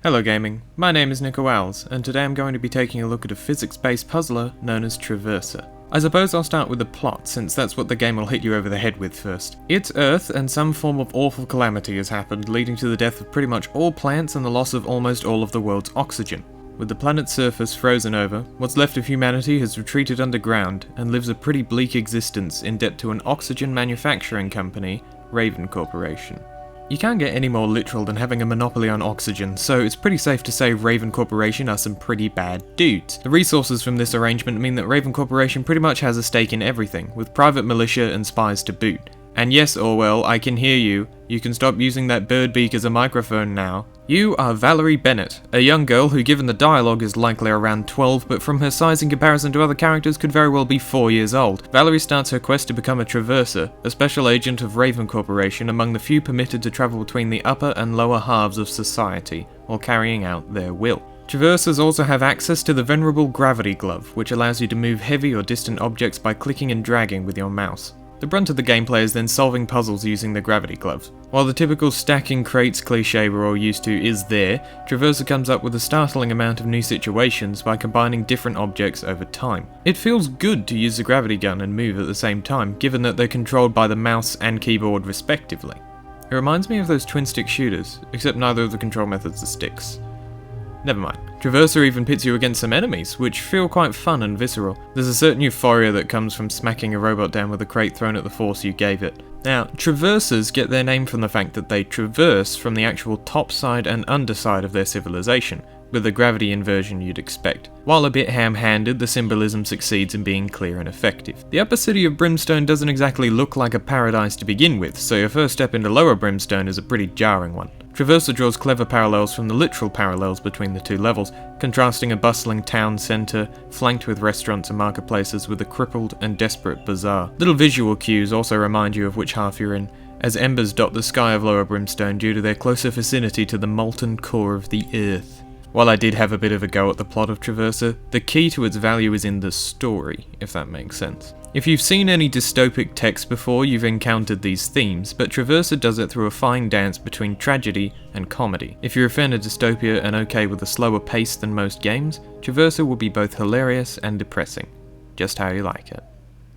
Hello gaming, my name is Nichoals, and today I'm going to be taking a look at a physics-based puzzler known as Traverser. I suppose I'll start with the plot, since that's what the game will hit you over the head with first. It's Earth, and some form of awful calamity has happened, leading to the death of pretty much all plants and the loss of almost all of the world's oxygen. With the planet's surface frozen over, what's left of humanity has retreated underground and lives a pretty bleak existence in debt to an oxygen manufacturing company, Raven Corporation. You can't get any more literal than having a monopoly on oxygen, so it's pretty safe to say Raven Corporation are some pretty bad dudes. The resources from this arrangement mean that Raven Corporation pretty much has a stake in everything, with private militia and spies to boot. And yes, Orwell, I can hear you. You can stop using that bird beak as a microphone now. You are Valerie Bennett, a young girl who, given the dialogue, is likely around 12, but from her size in comparison to other characters could very well be 4 years old. Valerie starts her quest to become a Traverser, a special agent of Raven Corporation among the few permitted to travel between the upper and lower halves of society, while carrying out their will. Traversers also have access to the Venerable gravity glove, which allows you to move heavy or distant objects by clicking and dragging with your mouse. The brunt of the gameplay is then solving puzzles using the gravity gloves. While the typical stacking crates cliché we're all used to is there, Traverser comes up with a startling amount of new situations by combining different objects over time. It feels good to use the gravity gun and move at the same time, given that they're controlled by the mouse and keyboard respectively. It reminds me of those twin-stick shooters, except neither of the control methods are sticks. Never mind. Traverser even pits you against some enemies, which feel quite fun and visceral. There's a certain euphoria that comes from smacking a robot down with a crate thrown at the force you gave it. Now, Traversers get their name from the fact that they traverse from the actual top side and underside of their civilization, with the gravity inversion you'd expect. While a bit ham-handed, the symbolism succeeds in being clear and effective. The upper city of Brimstone doesn't exactly look like a paradise to begin with, so your first step into lower Brimstone is a pretty jarring one. Traverser draws clever parallels from the literal parallels between the two levels, contrasting a bustling town centre, flanked with restaurants and marketplaces, with a crippled and desperate bazaar. Little visual cues also remind you of which half you're in, as embers dot the sky of lower Brimstone due to their closer vicinity to the molten core of the earth. While I did have a bit of a go at the plot of Traverser, the key to its value is in the story, if that makes sense. If you've seen any dystopic text before, you've encountered these themes, but Traverser does it through a fine dance between tragedy and comedy. If you're a fan of dystopia and okay with a slower pace than most games, Traverser will be both hilarious and depressing. Just how you like it.